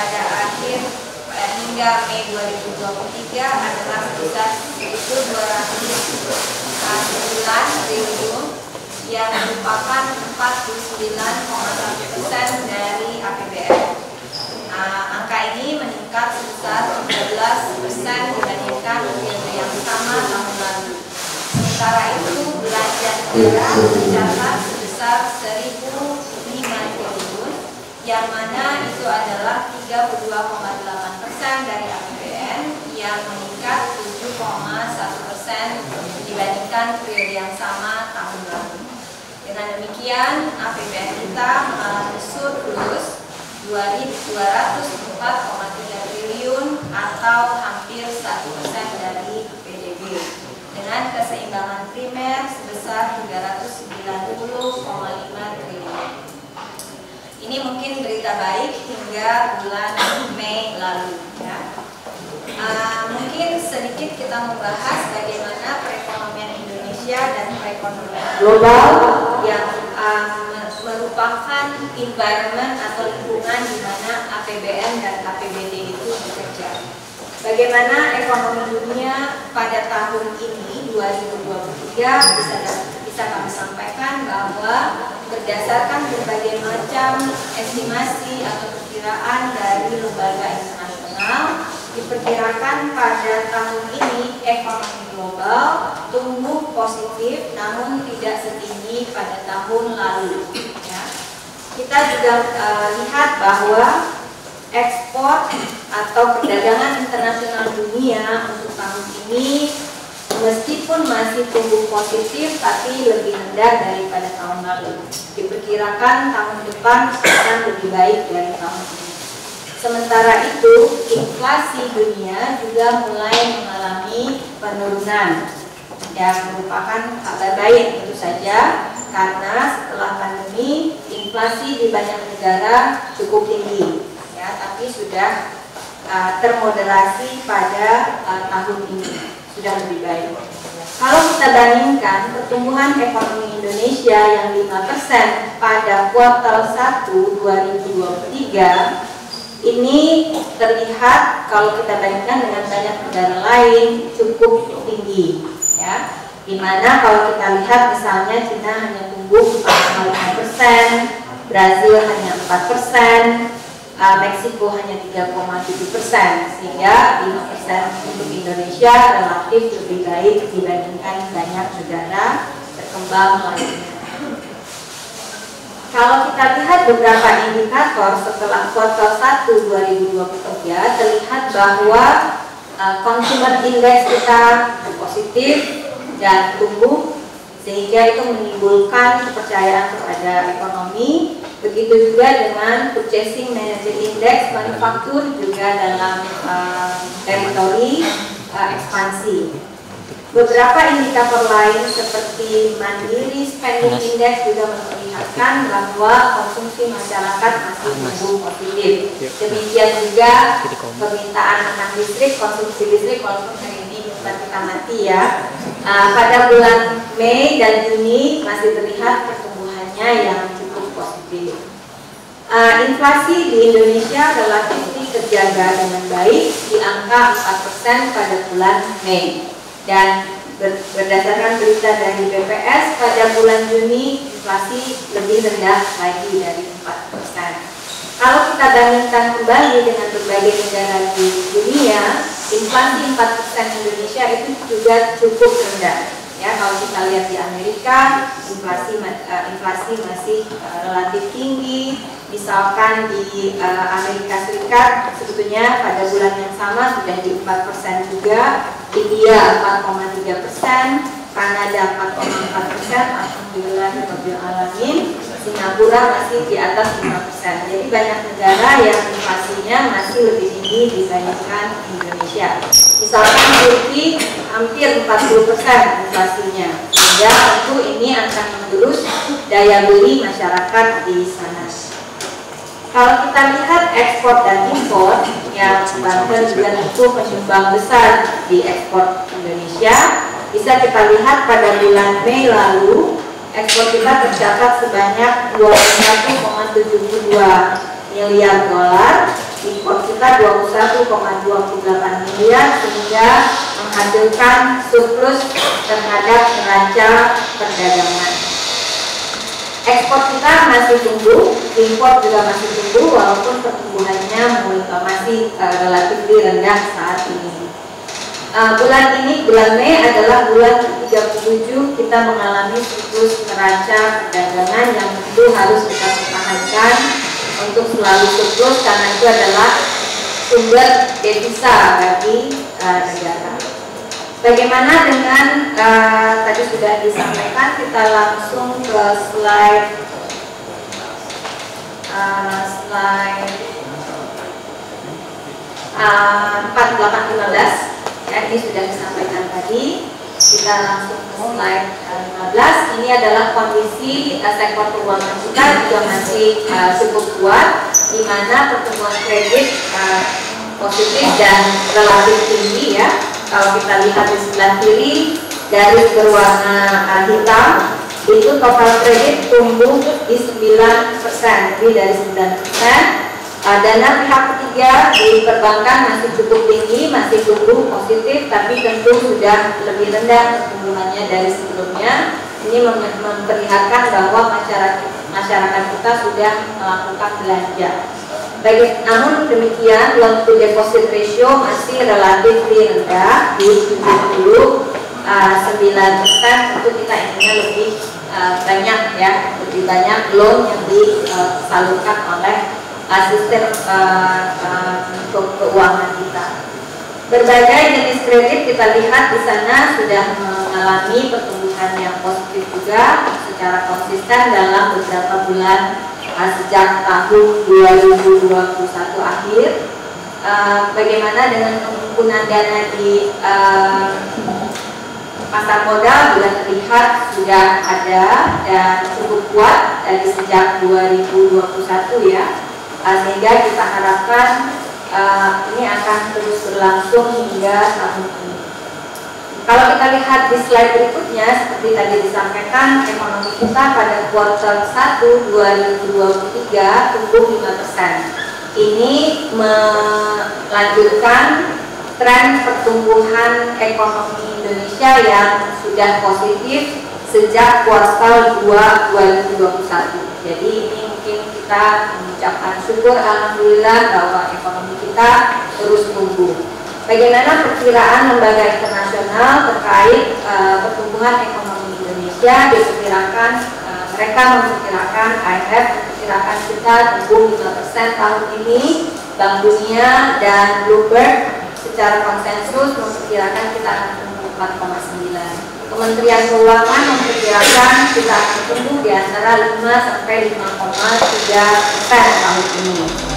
pada hingga Mei 2023 adalah sebesar 1.209 triliun yang merupakan 49,1% dari APBN. Angka ini meningkat sebesar 13% dibandingkan periode yang sama tahun lalu. Sementara itu, belanja negara tercatat sebesar 1.005 triliun, yang mana itu adalah 32,8% dari APBN, yang meningkat 7,1% dibandingkan periode yang sama tahun lalu. Dengan demikian, APBN kita mengalami surplus 204,3 triliun atau hampir 1% dari PDB, dengan keseimbangan primer sebesar 390,5 triliun. Ini mungkin berita baik hingga bulan Mei lalu, ya. Mungkin sedikit kita membahas bagaimana perekonomian Indonesia dan perekonomian global yang merupakan environment atau lingkungan di mana APBN dan APBD itu bekerja. Bagaimana ekonomi dunia pada tahun ini 2023 bisa kami sampaikan bahwa berdasarkan berbagai macam estimasi atau perkiraan dari lembaga internasional, diperkirakan pada tahun ini ekonomi global tumbuh positif namun tidak setinggi pada tahun lalu, ya. Kita juga lihat bahwa ekspor atau perdagangan internasional dunia untuk tahun ini meskipun masih tumbuh positif tapi lebih rendah daripada tahun lalu. Diperkirakan tahun depan akan lebih baik dari tahun ini. Sementara itu, inflasi dunia juga mulai mengalami penurunan, yang merupakan kabar baik tentu saja, karena setelah pandemi inflasi di banyak negara cukup tinggi, ya, tapi sudah termoderasi pada tahun ini, sudah lebih baik. Kalau kita bandingkan pertumbuhan ekonomi Indonesia yang 5% pada kuartal 1 2023, ini terlihat kalau kita bandingkan dengan banyak negara lain cukup tinggi, ya. Dimana kalau kita lihat misalnya Cina hanya tumbuh 4,5%, Brazil hanya 4%, Meksiko hanya 3,7%, sehingga 5% untuk Indonesia relatif lebih baik dibandingkan banyak negara berkembang lainnya. Kalau kita lihat beberapa indikator setelah kuartal 1 2023, terlihat bahwa consumer index kita positif dan tumbuh, sehingga itu menimbulkan kepercayaan kepada ekonomi. Begitu juga dengan purchasing manager index manufaktur juga dalam teritori ekspansi. Beberapa indikator lain seperti Mandiri Spending Index juga memperlihatkan bahwa konsumsi masyarakat masih tumbuh positif. Demikian juga permintaan akan listrik, konsumsi listrik, walaupun hari ini kita mati, ya. Pada bulan Mei dan Juni masih terlihat pertumbuhannya yang cukup positif. Inflasi di Indonesia relatif terjaga dengan baik di angka 4% pada bulan Mei. Dan berdasarkan berita dari BPS, pada bulan Juni inflasi lebih rendah lagi dari 4%. Kalau kita bandingkan kembali dengan berbagai negara di dunia, inflasi 4% Indonesia itu juga cukup rendah. Ya, kalau kita lihat di Amerika, inflasi masih relatif tinggi. Misalkan di Amerika Serikat sebetulnya pada bulan yang sama sudah di 4% juga, India 4,3%, Kanada 4,4%, alhamdulillah rabbil alamin, Singapura masih di atas 5%. Jadi banyak negara yang inflasinya masih lebih tinggi dibandingkan Indonesia. Misalkan Turki hampir 40% inflasinya, sehingga tentu ini akan mengerus daya beli masyarakat di sana. Kalau kita lihat ekspor dan impor, yang Banten juga tentu penyumbang besar di ekspor Indonesia, bisa kita lihat pada bulan Mei lalu ekspor kita tercatat sebanyak 21,72 miliar dolar impor kita 21,28 miliar sehingga menghasilkan surplus terhadap neraca perdagangan. Ekspor kita masih tumbuh, impor juga masih tumbuh walaupun pertumbuhannya masih relatif rendah saat ini. Bulan ini, bulan Mei adalah bulan ke-37 kita mengalami surplus neraca perdagangan yang tentu harus kita pertahankan untuk selalu surplus karena itu adalah sumber devisa bagi negara. Bagaimana dengan tadi sudah disampaikan, kita langsung ke slide 4815. Ya, ini sudah disampaikan tadi. Kita langsung ke slide 15. Ini adalah kondisi sektor keuangan kita juga masih cukup kuat, di mana pertumbuhan kredit positif dan relatif tinggi ya. Kalau kita lihat di sebelah kiri garis berwarna hitam, itu total kredit tumbuh di 9%, lebih dari 9%. Dana pihak ketiga di perbankan masih cukup tinggi, masih tumbuh positif, tapi tentu sudah lebih rendah pertumbuhannya dari sebelumnya. Ini memperlihatkan bahwa masyarakat kita sudah melakukan belanja. Namun demikian, loan to deposit ratio masih relatif rendah di 79%. Tentu kita inginnya lebih banyak ya, lebih banyak loan yang disalurkan oleh sistem keuangan kita. Berbagai jenis kredit kita lihat di sana sudah mengalami pertumbuhan yang positif juga secara konsisten dalam beberapa bulan sejak tahun 2021 akhir. Bagaimana dengan pengumpulan dana di pasar modal juga terlihat sudah ada dan cukup kuat dari sejak 2021 ya. Sehingga kita harapkan ini akan terus berlangsung hingga tahun ini. Kalau kita lihat di slide berikutnya, seperti tadi disampaikan, ekonomi kita pada kuartal 1 2023 tumbuh 5%. Ini melanjutkan tren pertumbuhan ekonomi Indonesia yang sudah positif sejak kuartal 2 2021. Jadi ini mungkin kita mengucapkan syukur alhamdulillah bahwa ekonomi kita terus tumbuh. Bagaimana perkiraan lembaga internasional terkait pertumbuhan ekonomi Indonesia? Diperkirakan mereka memperkirakan, IMF memperkirakan kita tumbuh 5% tahun ini. Bank Dunia dan Bloomberg secara konsensus memperkirakan kita akan tumbuh 4,9. Kementerian Keuangan memperkirakan kita akan tumbuh di antara 5 sampai 5,3% tahun ini.